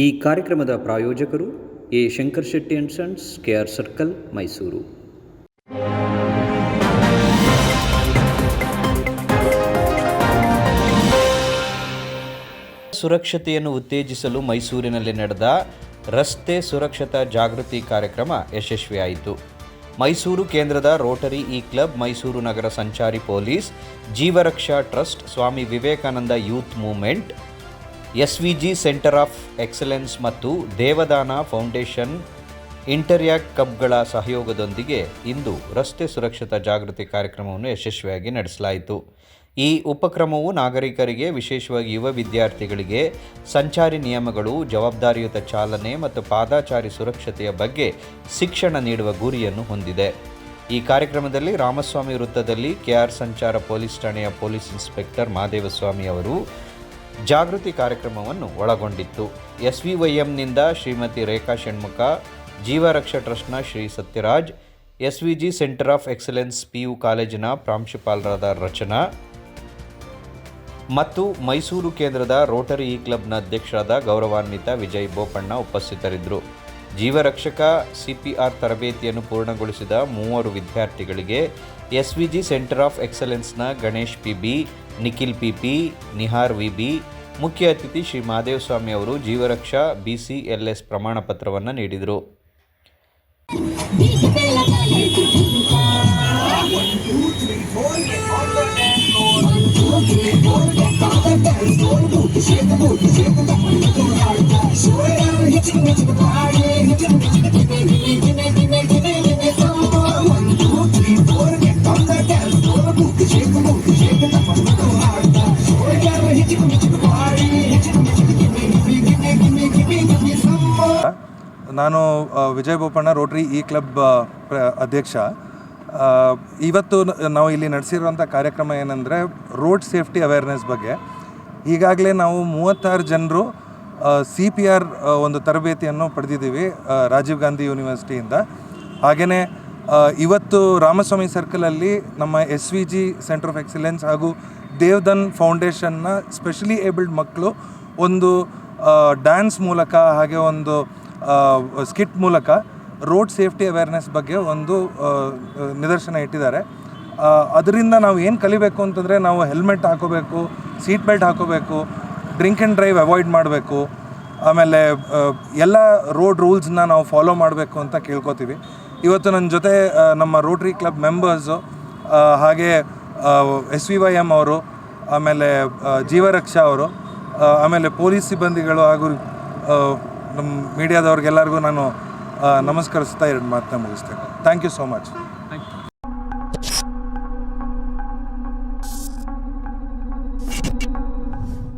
ಈ ಕಾರ್ಯಕ್ರಮದ ಪ್ರಾಯೋಜಕರು A Shankar Shetty and sons, KR circle, Mysuru. ಸುರಕ್ಷತೆಯನ್ನು ಉತ್ತೇಜಿಸಲು ಮೈಸೂರಿನಲ್ಲಿ ನಡೆದ ರಸ್ತೆ ಸುರಕ್ಷತಾ ಜಾಗೃತಿ ಕಾರ್ಯಕ್ರಮ ಯಶಸ್ವಿಯಾಯಿತು. ಮೈಸೂರು ಕೇಂದ್ರದ ರೋಟರಿ ಇ ಕ್ಲಬ್, ಮೈಸೂರು ನಗರ ಸಂಚಾರಿ police, Jeevaraksha trust, Swami Vivekananda youth movement, SVG centre of excellence ಮತ್ತು ದೇವದಾನ ಫೌಂಡೇಶನ್ ಇಂಟರ್ಯಾಕ್ಟ್ ಕ್ಲಬ್ಗಳ ಸಹಯೋಗದೊಂದಿಗೆ ಇಂದು ರಸ್ತೆ ಸುರಕ್ಷತಾ ಜಾಗೃತಿ ಕಾರ್ಯಕ್ರಮವನ್ನು ಯಶಸ್ವಿಯಾಗಿ ನಡೆಸಲಾಯಿತು. ಈ ಉಪಕ್ರಮವು ನಾಗರಿಕರಿಗೆ, ವಿಶೇಷವಾಗಿ ಯುವ ವಿದ್ಯಾರ್ಥಿಗಳಿಗೆ ಸಂಚಾರಿ ನಿಯಮಗಳು, ಜವಾಬ್ದಾರಿಯುತ ಚಾಲನೆ ಮತ್ತು ಪಾದಚಾರಿ ಸುರಕ್ಷತೆಯ ಬಗ್ಗೆ ಶಿಕ್ಷಣ ನೀಡುವ ಗುರಿಯನ್ನು ಹೊಂದಿದೆ. ಈ ಕಾರ್ಯಕ್ರಮದಲ್ಲಿ ರಾಮಸ್ವಾಮಿ ವೃತ್ತದಲ್ಲಿ ಕೆಆರ್ ಸಂಚಾರ ಪೊಲೀಸ್ ಠಾಣೆಯ ಪೊಲೀಸ್ ಇನ್ಸ್ಪೆಕ್ಟರ್ ಮಹದೇವಸ್ವಾಮಿ ಅವರು ಜಾಗೃತಿ ಕಾರ್ಯಕ್ರಮವನ್ನು ಒಳಗೊಂಡಿತ್ತು. ಎಸ್ವಿವೈಎಂನಿಂದ ಶ್ರೀಮತಿ ರೇಖಾ ಷಣ್ಮುಖ, ಜೀವರಕ್ಷಾ ಟ್ರಸ್ಟ್ನ Shri Sathyaraj, SVG centre of excellence PU ಕಾಲೇಜಿನ ಪ್ರಾಂಶುಪಾಲರಾದ ರಚನಾ ಮತ್ತು ಮೈಸೂರು ಕೇಂದ್ರದ ರೋಟರಿ ಇ ಕ್ಲಬ್ನ ಅಧ್ಯಕ್ಷರಾದ ಗೌರವಾನ್ವಿತ ವಿಜಯ್ ಬೋಪಣ್ಣ ಉಪಸ್ಥಿತರಿದ್ದರು. ಜೀವರಕ್ಷಕ ಸಿಪಿಆರ್ ತರಬೇತಿಯನ್ನು ಪೂರ್ಣಗೊಳಿಸಿದ 3 ವಿದ್ಯಾರ್ಥಿಗಳಿಗೆ ಎಸ್ವಿಜಿ ಸೆಂಟರ್ ಆಫ್ ಎಕ್ಸಲೆನ್ಸ್ನ Ganesh PB, Nikhil PP, Nihar VB, ಮುಖ್ಯ ಅತಿಥಿ ಶ್ರೀ ಮಹದೇವಸ್ವಾಮಿ ಅವರು ಜೀವರಕ್ಷಾ BCLS ಪ್ರಮಾಣ ಪತ್ರವನ್ನು ನೀಡಿದರು. ನಾನು Vijay Bopanna, Rotary E club ಅಧ್ಯಕ್ಷ. ಇವತ್ತು ನಾವು ಇಲ್ಲಿ ನಡೆಸಿರುವಂಥ ಕಾರ್ಯಕ್ರಮ ಏನಂದರೆ ರೋಡ್ ಸೇಫ್ಟಿ ಅವೇರ್ನೆಸ್ ಬಗ್ಗೆ. ಈಗಾಗಲೇ ನಾವು 36 ಜನರು CPR ಒಂದು ತರಬೇತಿಯನ್ನು ಪಡೆದಿದ್ದೀವಿ ರಾಜೀವ್ ಗಾಂಧಿ ಯೂನಿವರ್ಸಿಟಿಯಿಂದ. ಹಾಗೆಯೇ ಇವತ್ತು ರಾಮಸ್ವಾಮಿ ಸರ್ಕಲಲ್ಲಿ ನಮ್ಮ SVG ಸೆಂಟರ್ ಆಫ್ ಎಕ್ಸಲೆನ್ಸ್ ಹಾಗೂ ದೇವದಾನ್ ಫೌಂಡೇಶನ್ನ ಸ್ಪೆಷಲಿ ಏಬಲ್ಡ್ ಮಕ್ಕಳು ಒಂದು ಡ್ಯಾನ್ಸ್ ಮೂಲಕ ಹಾಗೆ ಒಂದು ಸ್ಕಿಟ್ ಮೂಲಕ ರೋಡ್ ಸೇಫ್ಟಿ ಅವೇರ್ನೆಸ್ ಬಗ್ಗೆ ಒಂದು ನಿದರ್ಶನ ಇಟ್ಟಿದ್ದಾರೆ. ಅದರಿಂದ ನಾವು ಏನು ಕಲಿಬೇಕು ಅಂತಂದರೆ, ನಾವು ಹೆಲ್ಮೆಟ್ ಹಾಕೋಬೇಕು, ಸೀಟ್ ಬೆಲ್ಟ್ ಹಾಕೋಬೇಕು, ಡ್ರಿಂಕ್ ಆ್ಯಂಡ್ ಡ್ರೈವ್ ಅವಾಯ್ಡ್ ಮಾಡಬೇಕು, ಆಮೇಲೆ ಎಲ್ಲ ರೋಡ್ ರೂಲ್ಸ್ನ ನಾವು ಫಾಲೋ ಮಾಡಬೇಕು ಅಂತ ಕೇಳ್ಕೊತೀವಿ. ಇವತ್ತು ನನ್ನ ಜೊತೆ ನಮ್ಮ ರೋಟ್ರಿ ಕ್ಲಬ್ ಮೆಂಬರ್ಸು, ಹಾಗೆ SVYM ಅವರು, ಆಮೇಲೆ ಜೀವರಕ್ಷಾ ಅವರು, ಆಮೇಲೆ ಪೊಲೀಸ್ ಸಿಬ್ಬಂದಿಗಳು ಹಾಗೂ ನಮ್ಮ ಮೀಡಿಯಾದವ್ರಿಗೆಲ್ಲರಿಗೂ ನಾನು ನಮಸ್ಕರಿಸ್ತಾ 2 ಮಾತನ್ನ ಮುಗಿಸ್ತೇನೆ. Thank you so much.